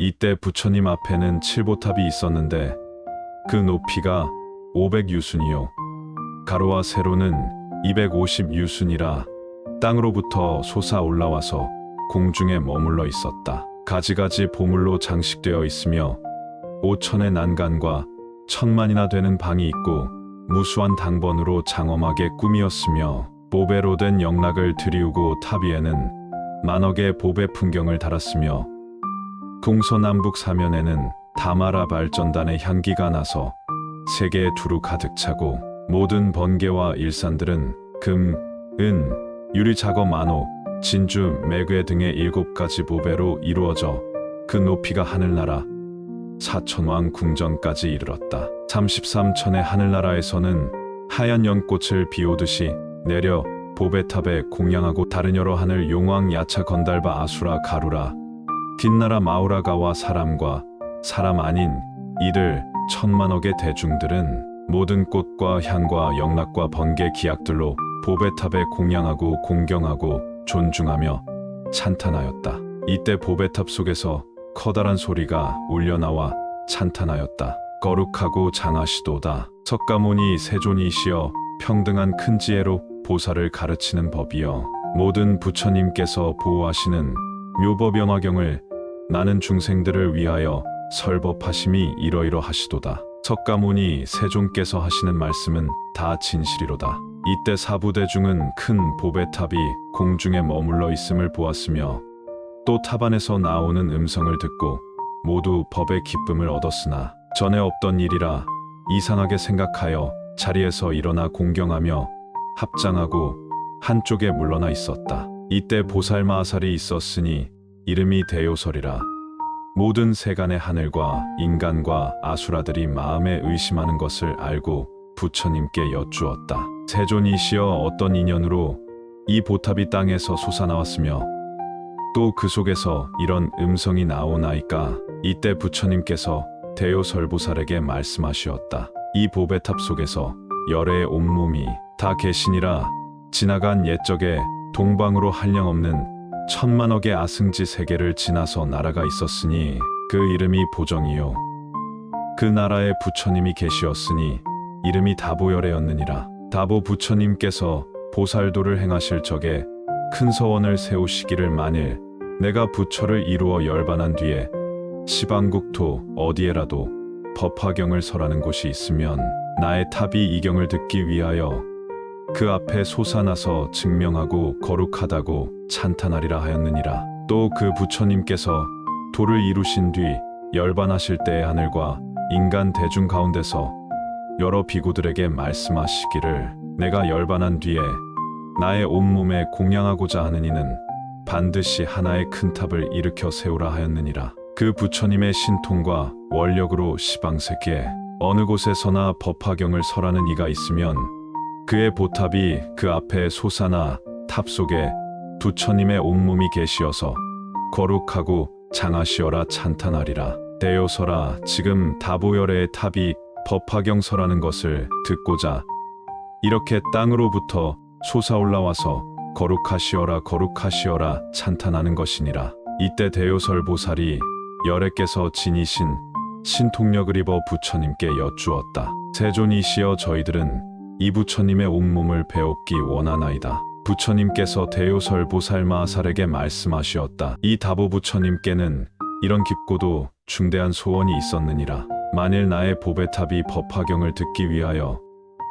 이때 부처님 앞에는 칠보탑이 있었는데 그 높이가 500유순이요 가로와 세로는 250유순이라 땅으로부터 솟아 올라와서 공중에 머물러 있었다. 가지가지 보물로 장식되어 있으며 5천의 난간과 1000만이나 되는 방이 있고 무수한 당번으로 장엄하게 꾸미었으며 보배로 된 영락을 들이우고 탑 위에는 만억의 보배 풍경을 달았으며 동서남북 사면에는 다마라 발전단의 향기가 나서 세계에 두루 가득 차고 모든 번개와 일산들은 금, 은, 유리 작업 만호, 진주, 매괴 등의 7가지 보배로 이루어져 그 높이가 하늘나라 4천왕 궁전까지 이르렀다. 33천의 하늘나라에서는 하얀 연꽃을 비오듯이 내려 보배탑에 공양하고 다른 여러 하늘 용왕 야차 건달바 아수라 가루라 뒷나라 마우라가와 사람과 사람 아닌 이들 천만억의 대중들은 모든 꽃과 향과 영락과 번개 기약들로 보배탑에 공양하고 공경하고 존중하며 찬탄하였다. 이때 보배탑 속에서 커다란 소리가 울려나와 찬탄하였다. 거룩하고 장하시도다. 석가모니 세존이시여 평등한 큰 지혜로 보살을 가르치는 법이여 모든 부처님께서 보호하시는 묘법연화경을 나는 중생들을 위하여 설법하심이 이러이러하시도다. 석가모니 세존께서 하시는 말씀은 다 진실이로다. 이때 사부대중은 큰 보배탑이 공중에 머물러 있음을 보았으며 또 탑 안에서 나오는 음성을 듣고 모두 법의 기쁨을 얻었으나 전에 없던 일이라 이상하게 생각하여 자리에서 일어나 공경하며 합장하고 한쪽에 물러나 있었다. 이때 보살마하살이 있었으니 이름이 대요설이라. 모든 세간의 하늘과 인간과 아수라들이 마음에 의심하는 것을 알고 부처님께 여쭈었다. 세존이시여 어떤 인연으로 이 보탑이 땅에서 솟아나왔으며 또 그 속에서 이런 음성이 나오나이까? 이때 부처님께서 대요설보살에게 말씀하시었다. 이 보배탑 속에서 열의 온몸이 다 계시니라. 지나간 옛적에 동방으로 한량없는 천만억의 아승지 세계를 지나서 나라가 있었으니 그 이름이 보정이요 그 나라에 부처님이 계시었으니 이름이 다보열애였느니라. 다보 부처님께서 보살도를 행하실 적에 큰 서원을 세우시기를 만일 내가 부처를 이루어 열반한 뒤에 시방국토 어디에라도 법화경을 설하는 곳이 있으면 나의 탑이 이 경을 듣기 위하여 그 앞에 솟아나서 증명하고 거룩하다고 찬탄하리라 하였느니라. 또 그 부처님께서 도를 이루신 뒤 열반하실 때의 하늘과 인간 대중 가운데서 여러 비구들에게 말씀하시기를 내가 열반한 뒤에 나의 온몸에 공양하고자 하는 이는 반드시 하나의 큰 탑을 일으켜 세우라 하였느니라. 그 부처님의 신통과 원력으로 시방세계에 어느 곳에서나 법화경을 설하는 이가 있으면 그의 보탑이 그 앞에 솟아나 탑 속에 부처님의 온몸이 계시어서 거룩하고 장하시어라 찬탄하리라. 대요설아 지금 다보열의 탑이 법화경 설하는 것을 듣고자 이렇게 땅으로부터 솟아올라와서 거룩하시어라 거룩하시어라 찬탄하는 것이니라. 이때 대요설 보살이 열애께서 지니신 신통력을 입어 부처님께 여쭈었다. 세존이시여 저희들은 이 부처님의 온몸을 배웁기 원하나이다. 부처님께서 대요설 보살마하살에게 말씀하시었다. 이 다보 부처님께는 이런 깊고도 중대한 소원이 있었느니라. 만일 나의 보배탑이 법화경을 듣기 위하여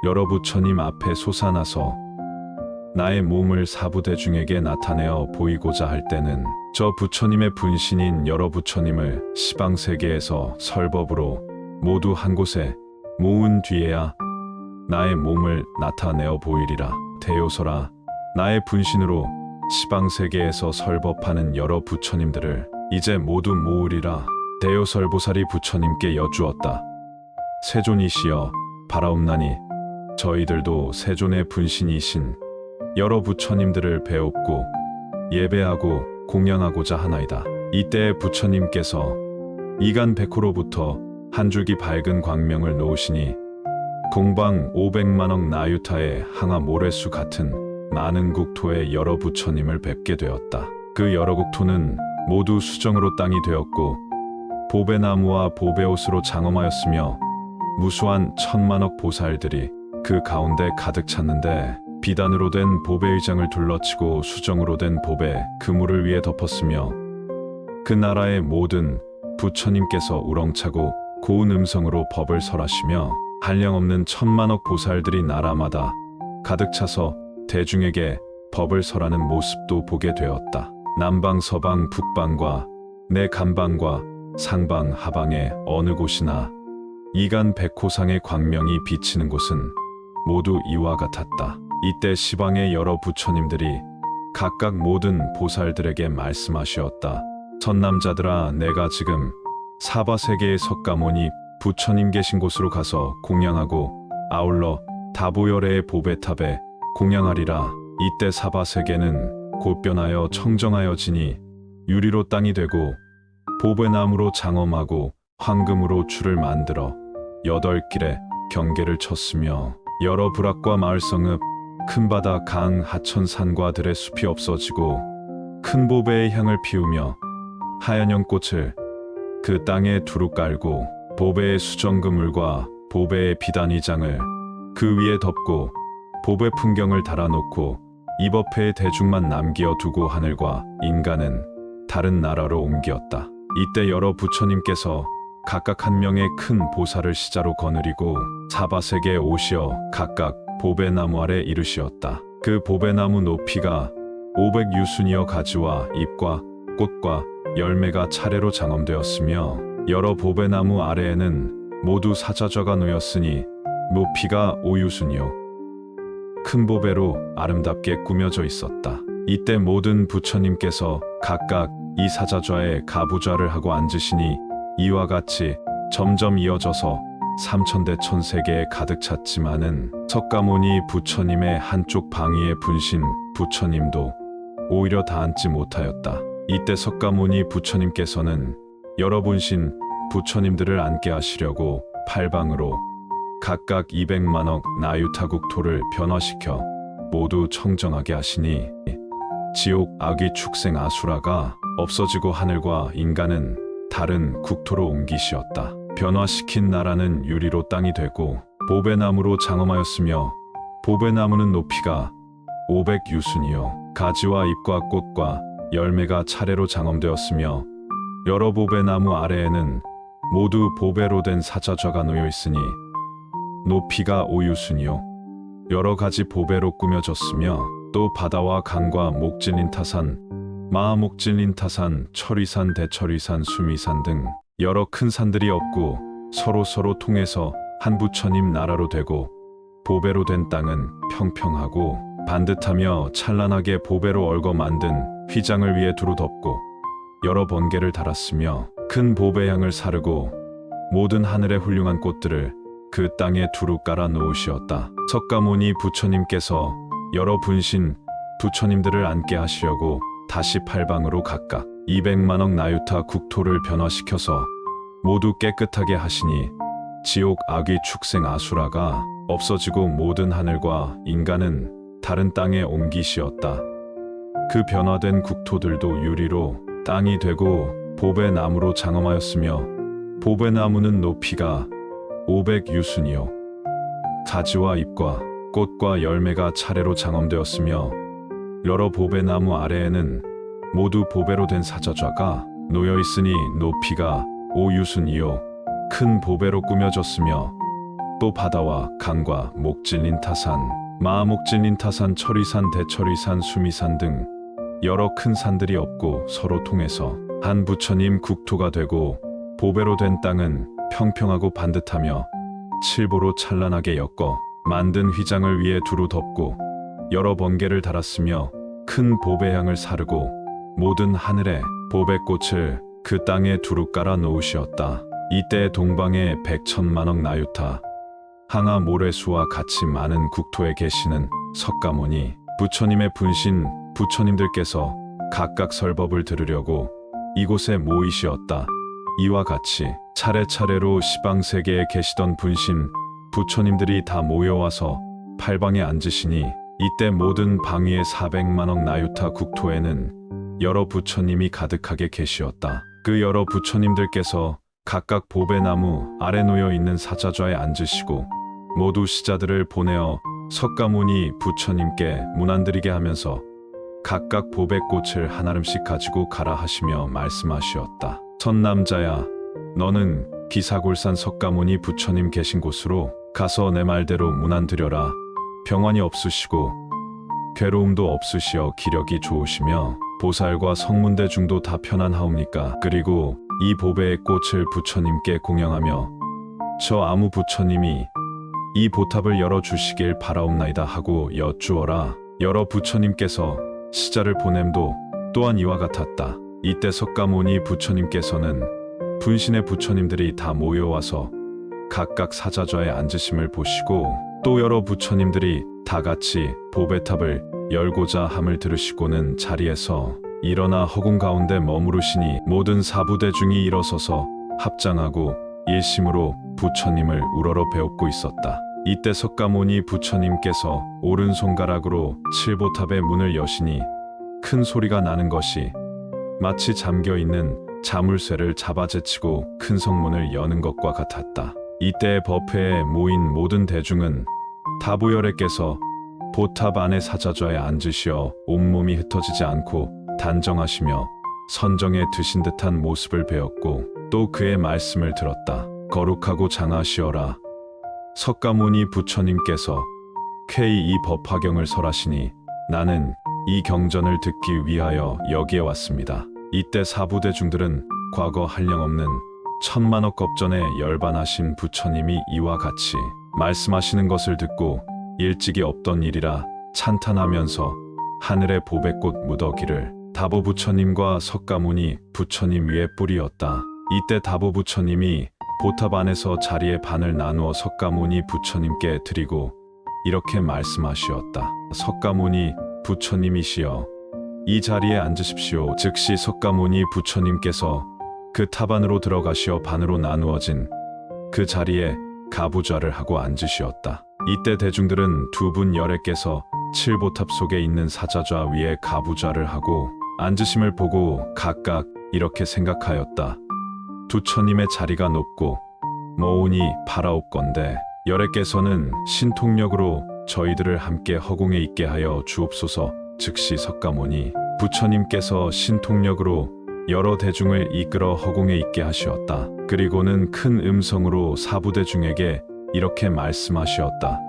여러 부처님 앞에 솟아나서 나의 몸을 사부대중에게 나타내어 보이고자 할 때는 저 부처님의 분신인 여러 부처님을 시방세계에서 설법으로 모두 한 곳에 모은 뒤에야 나의 몸을 나타내어 보이리라. 대요설아 나의 분신으로 시방세계에서 설법하는 여러 부처님들을 이제 모두 모으리라. 대요설보살이 부처님께 여쭈었다. 세존이시여 바라옵나니 저희들도 세존의 분신이신 여러 부처님들을 배웁고 예배하고 공양하고자 하나이다. 이때 부처님께서 이간 백호로부터 한 줄기 밝은 광명을 놓으시니 동방 500만억 나유타의 항아 모래수 같은 많은 국토의 여러 부처님을 뵙게 되었다. 그 여러 국토는 모두 수정으로 땅이 되었고 보배나무와 보배옷으로 장엄하였으며 무수한 천만억 보살들이 그 가운데 가득 찼는데 비단으로 된 보배의장을 둘러치고 수정으로 된 보배 그물을 위에 덮었으며 그 나라의 모든 부처님께서 우렁차고 고운 음성으로 법을 설하시며 한량없는 천만억 보살들이 나라마다 가득 차서 대중에게 법을 설하는 모습도 보게 되었다. 남방 서방 북방과 내 간방과 상방 하방의 어느 곳이나 이간 백호상의 광명이 비치는 곳은 모두 이와 같았다. 이때 시방의 여러 부처님들이 각각 모든 보살들에게 말씀하시었다. 선남자들아, 내가 지금 사바세계의 석가모니 부처님 계신 곳으로 가서 공양하고 아울러 다보열의 보배탑에 공양하리라. 이때 사바세계는 곧 변하여 청정하여 지니 유리로 땅이 되고 보배나무로 장엄하고 황금으로 줄을 만들어 8길에 경계를 쳤으며 여러 부락과 마을성읍 큰 바다 강 하천산과 들의 숲이 없어지고 큰 보배의 향을 피우며 하얀 연꽃을 그 땅에 두루 깔고 보배의 수정그물과 보배의 비단이장을 그 위에 덮고 보배 풍경을 달아놓고 이법회의 대중만 남겨 두고 하늘과 인간은 다른 나라로 옮기었다. 이때 여러 부처님께서 각각 한 명의 큰 보살을 시자로 거느리고 사바세계에 오시어 각각 보배나무 아래 이르시었다. 그 보배나무 높이가 500유순이여 가지와 잎과 꽃과 열매가 차례로 장엄되었으며 여러 보배나무 아래에는 모두 사자좌가 놓였으니 높이가 5유순이요 큰 보배로 아름답게 꾸며져 있었다. 이때 모든 부처님께서 각각 이 사자좌에 가부좌를 하고 앉으시니 이와 같이 점점 이어져서 삼천대 천세계에 가득 찼지만은 석가모니 부처님의 한쪽 방위에 분신 부처님도 오히려 다 앉지 못하였다. 이때 석가모니 부처님께서는 여러 분신 부처님들을 앉게 하시려고 팔방으로 각각 200만억 나유타국토를 변화시켜 모두 청정하게 하시니 지옥 악귀 축생 아수라가 없어지고 하늘과 인간은 다른 국토로 옮기시었다. 변화시킨 나라는 유리로 땅이 되고 보배나무로 장엄하였으며 보배나무는 높이가 500유순이요 가지와 잎과 꽃과 열매가 차례로 장엄되었으며 여러 보배나무 아래에는 모두 보배로 된 사자좌가 놓여 있으니 높이가 5유순이요 여러 가지 보배로 꾸며졌으며 또 바다와 강과 목질린타산, 마하목질린타산, 철위산, 대철위산, 수미산 등 여러 큰 산들이 없고 서로 통해서 한 부처님 나라로 되고 보배로 된 땅은 평평하고 반듯하며 찬란하게 보배로 얽어 만든 휘장을 위에 두루 덮고 여러 번개를 달았으며 큰 보배향을 사르고 모든 하늘의 훌륭한 꽃들을 그 땅에 두루 깔아 놓으시었다. 석가모니 부처님께서 여러 분신 부처님들을 앉게 하시려고 다시 팔방으로 각각 200만억 나유타 국토를 변화시켜서 모두 깨끗하게 하시니 지옥 악귀 축생 아수라가 없어지고 모든 하늘과 인간은 다른 땅에 옮기시었다. 그 변화된 국토들도 유리로 땅이 되고 보배나무로 장엄하였으며 보배나무는 높이가 500유순이요 가지와 잎과 꽃과 열매가 차례로 장엄되었으며 여러 보배나무 아래에는 모두 보배로 된 사자좌가 놓여 있으니 높이가 5유순이요 큰 보배로 꾸며졌으며 또 바다와 강과 목질린타산, 마하목질린타산, 철위산, 대철위산, 수미산 등 여러 큰 산들이 없고 서로 통해서 한 부처님 국토가 되고 보배로 된 땅은 평평하고 반듯하며 칠보로 찬란하게 엮어 만든 휘장을 위에 두루 덮고 여러 번개를 달았으며 큰 보배향을 사르고 모든 하늘에 보배꽃을 그 땅에 두루 깔아 놓으시었다. 이때 동방의 100천만억 나유타 항아 모래수와 같이 많은 국토에 계시는 석가모니 부처님의 분신 부처님들께서 각각 설법을 들으려고 이곳에 모이시었다. 이와 같이 차례차례로 시방세계에 계시던 분신 부처님들이 다 모여와서 팔방에 앉으시니 이때 모든 방위의 400만억 나유타 국토에는 여러 부처님이 가득하게 계시었다. 그 여러 부처님들께서 각각 보배나무 아래 놓여 있는 사자좌에 앉으시고 모두 시자들을 보내어 석가모니 부처님께 문안드리게 하면서 각각 보배꽃을 한 아름씩 가지고 가라 하시며 말씀하시었다. 선남자야, 너는 기사골산 석가모니 부처님 계신 곳으로 가서 내 말대로 문안드려라. 병환이 없으시고 괴로움도 없으시어 기력이 좋으시며 보살과 성문대중도 다 편안하옵니까? 그리고 이 보배의 꽃을 부처님께 공양하며 저 아무 부처님이 이 보탑을 열어주시길 바라옵나이다 하고 여쭈어라. 여러 부처님께서 시자를 보냄도 또한 이와 같았다. 이때 석가모니 부처님께서는 분신의 부처님들이 다 모여와서 각각 사자좌에 앉으심을 보시고 또 여러 부처님들이 다 같이 보배탑을 열고자 함을 들으시고는 자리에서 일어나 허공 가운데 머무르시니 모든 사부대중이 일어서서 합장하고 일심으로 부처님을 우러러 배웁고 있었다. 이때 석가모니 부처님께서 오른손가락으로 칠보탑의 문을 여시니 큰 소리가 나는 것이 마치 잠겨있는 자물쇠를 잡아제치고 큰 성문을 여는 것과 같았다. 이때 법회에 모인 모든 대중은 다보열애께서 보탑 안의 사자좌에 앉으시어 온몸이 흩어지지 않고 단정하시며 선정에 드신 듯한 모습을 배웠고 또 그의 말씀을 들었다. 거룩하고 장하시어라. 석가모니 부처님께서 쾌히 이 법화경을 설하시니 나는 이 경전을 듣기 위하여 여기에 왔습니다. 이때 사부대중들은 과거 한량없는 천만억 겁전에 열반하신 부처님이 이와 같이 말씀하시는 것을 듣고 일찍이 없던 일이라 찬탄하면서 하늘의 보배꽃 무더기를 다보 부처님과 석가모니 부처님 위에 뿌리었다. 이때 다보 부처님이 보탑 안에서 자리의 반을 나누어 석가모니 부처님께 드리고 이렇게 말씀하시었다. 석가모니 부처님이시여 이 자리에 앉으십시오. 즉시 석가모니 부처님께서 그 탑 안으로 들어가시어 반으로 나누어진 그 자리에 가부좌를 하고 앉으시었다. 이때 대중들은 두 분 열애께서 칠보탑 속에 있는 사자좌 위에 가부좌를 하고 앉으심을 보고 각각 이렇게 생각하였다. 부처님의 자리가 높고 머우니 바라옵건대 열애께서는 신통력으로 저희들을 함께 허공에 있게 하여 주옵소서. 즉시 석가모니 부처님께서 신통력으로 여러 대중을 이끌어 허공에 있게 하시었다. 그리고는 큰 음성으로 사부대중에게 이렇게 말씀하시었다.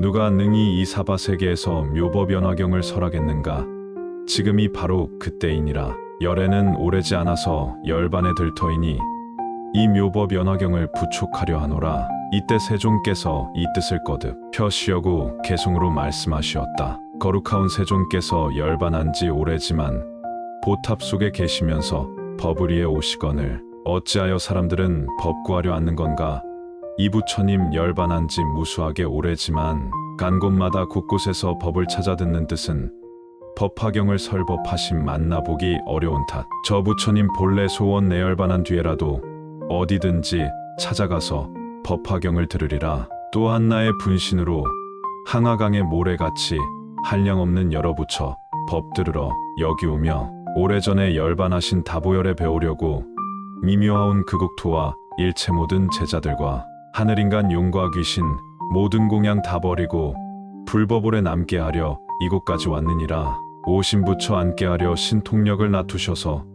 누가 능히 이 사바세계에서 묘법연화경을 설하겠는가? 지금이 바로 그때이니라. 열애는 오래지 않아서 열반에 들터이니 이 묘법연화경을 부촉하려 하노라. 이때 세존께서 이 뜻을 거듭 펴시어고 개송으로 말씀하시었다. 거룩하온 세존께서 열반한 지 오래지만 보탑 속에 계시면서 법을 위해 오시거늘 어찌하여 사람들은 법 구하려 앉는 건가? 이 부처님 열반한 지 무수하게 오래지만 간 곳마다 곳곳에서 법을 찾아 듣는 뜻은 법화경을 설법하심 만나보기 어려운 탓. 저 부처님 본래 소원 내열반한 뒤에라도 어디든지 찾아가서 법화경을 들으리라. 또한 나의 분신으로 항아강의 모래같이 한량없는 여러 부처 법 들으러 여기 오며 오래전에 열반하신 다보열에 배우려고 미묘하온 극옥토와 일체 모든 제자들과 하늘인간 용과 귀신 모든 공양 다 버리고 불법오래 남게 하려 이곳까지 왔느니라. 오신 부처 앉게 하려 신통력을 낮추셔서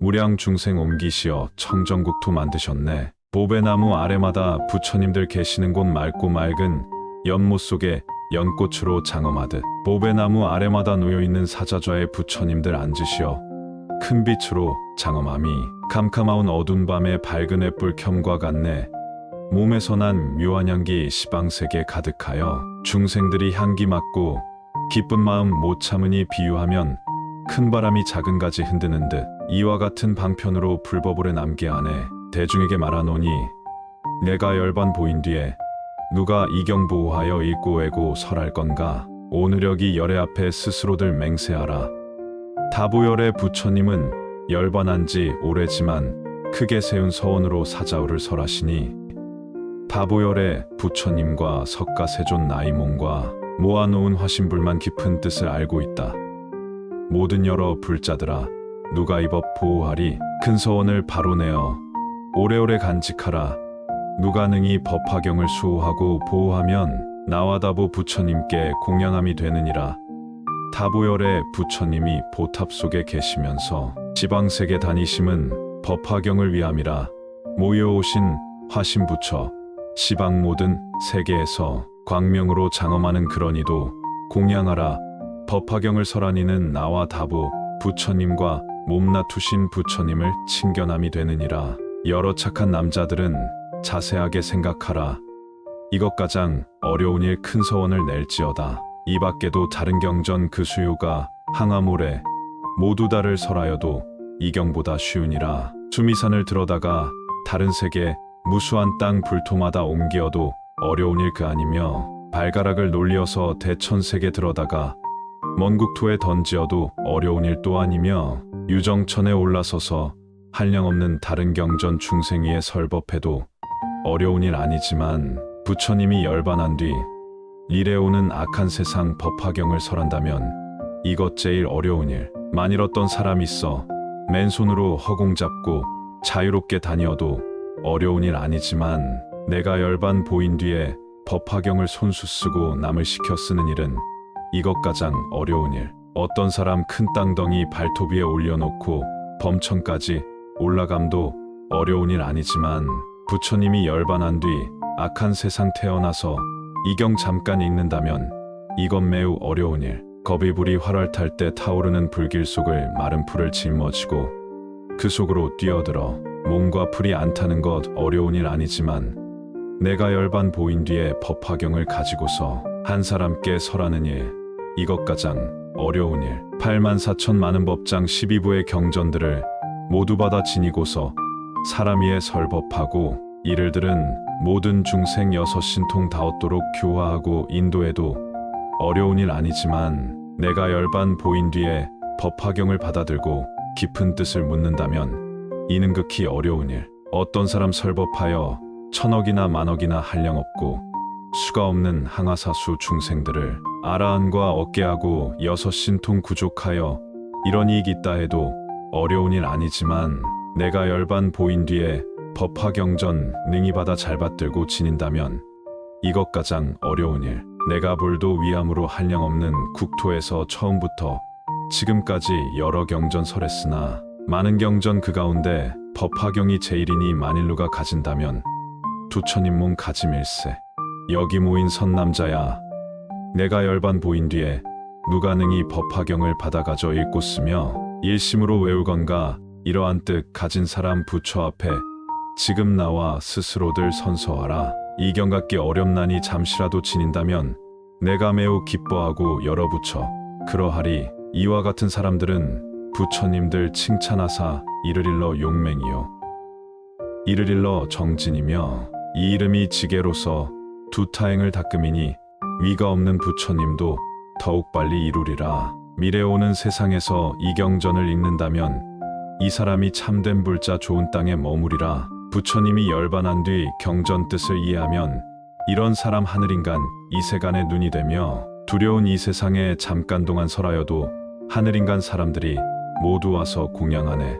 무량 중생 옮기시어 청정국토 만드셨네. 보배나무 아래마다 부처님들 계시는 곳 맑고 맑은 연못 속에 연꽃으로 장엄하듯 보배나무 아래마다 놓여있는 사자좌에 부처님들 앉으시어 큰 빛으로 장엄함이 캄캄하온 어두운 밤에 밝은 햇불 켬과 같네. 몸에서 난 묘한 향기 시방색에 가득하여 중생들이 향기 맡고 기쁜 마음 못 참으니 비유하면 큰 바람이 작은 가지 흔드는 듯 이와 같은 방편으로 불법오래 남게 하네. 대중에게 말하노니 내가 열반 보인 뒤에 누가 이경 보호하여 읽고 외고 설할 건가? 오늘 여기 열애 앞에 스스로들 맹세하라. 다보열의 부처님은 열반한 지 오래지만 크게 세운 서원으로 사자우를 설하시니 다보열의 부처님과 석가세존 나이몽과 모아놓은 화신불만 깊은 뜻을 알고 있다. 모든 여러 불자들아, 누가 이 법 보호하리 큰 서원을 바로 내어 오래오래 간직하라. 누가 능히 법화경을 수호하고 보호하면 나와 다보 부처님께 공양함이 되느니라. 다보열의 부처님이 보탑 속에 계시면서 지방세계 다니심은 법화경을 위함이라. 모여오신 화신부처 시방 모든 세계에서 광명으로 장엄하는 그러니도 공양하라. 법화경을 설하니는 나와 다보 부처님과 몸나투신 부처님을 친견함이 되느니라. 여러 착한 남자들은 자세하게 생각하라. 이것 가장 어려운 일 큰 서원을 낼지어다. 이 밖에도 다른 경전 그 수요가 항아모래 모두 다를 설하여도 이 경보다 쉬우니라. 수미산을 들어다가 다른 세계 무수한 땅 불토마다 옮기어도 어려운 일 그 아니며 발가락을 놀리어서 대천세계 들어다가 먼 국토에 던지어도 어려운 일 또 아니며 유정천에 올라서서 한량없는 다른 경전 중생위에 설법해도 어려운 일 아니지만 부처님이 열반한 뒤 이래오는 악한 세상 법화경을 설한다면 이것 제일 어려운 일. 만일 어떤 사람 있어 맨손으로 허공 잡고 자유롭게 다니어도 어려운 일 아니지만 내가 열반 보인 뒤에 법화경을 손수 쓰고 남을 시켜 쓰는 일은 이것 가장 어려운 일. 어떤 사람 큰 땅덩이 발톱 위에 올려놓고 범천까지 올라감도 어려운 일 아니지만 부처님이 열반한 뒤 악한 세상 태어나서 이경 잠깐 읽는다면 이건 매우 어려운 일. 겁이불이 활활 탈 때 타오르는 불길 속을 마른 풀을 짊어지고 그 속으로 뛰어들어 몸과 풀이 안 타는 것 어려운 일 아니지만 내가 열반 보인 뒤에 법화경을 가지고서 한 사람께 설하는 일, 이것 가장 어려운 일. 84,000 많은 법장 12부의 경전들을 모두 받아 지니고서 사람 위에 설법하고 이를 들은 모든 중생 여섯 신통 다 얻도록 교화하고 인도해도 어려운 일 아니지만 내가 열반 보인 뒤에 법화경을 받아들고 깊은 뜻을 묻는다면 이는 극히 어려운 일. 어떤 사람 설법하여 천억이나 만억이나 한량없고 수가 없는 항아사수 중생들을 아라한과 얻게하고 여섯 신통 구족하여 이런 이익 있다 해도 어려운 일 아니지만 내가 열반 보인 뒤에 법화경전 능히 받아 잘 받들고 지닌다면 이것 가장 어려운 일. 내가 불도 위암으로 한량없는 국토에서 처음부터 지금까지 여러 경전 설했으나 많은 경전 그 가운데 법화경이 제일이니 만일 누가 가진다면 두천인 몸 가짐일세. 여기 모인 선남자야, 내가 열반 보인 뒤에 누가 능히 법화경을 받아가져 읽고 쓰며 일심으로 외우건가. 이러한 뜻 가진 사람 부처 앞에 지금 나와 스스로들 선서하라. 이 경 갖기 어렵나니 잠시라도 지닌다면 내가 매우 기뻐하고 여러 부처 그러하리. 이와 같은 사람들은 부처님들 칭찬하사 이를 일러 용맹이요 이를 일러 정진이며 이 이름이 지게로서 두 타행을 닦음이니 위가 없는 부처님도 더욱 빨리 이루리라. 미래 오는 세상에서 이 경전을 읽는다면 이 사람이 참된 불자 좋은 땅에 머무리라. 부처님이 열반한 뒤 경전 뜻을 이해하면 이런 사람 하늘인간 이 세간의 눈이 되며 두려운 이 세상에 잠깐 동안 설하여도 하늘인간 사람들이 모두 와서 공양하네.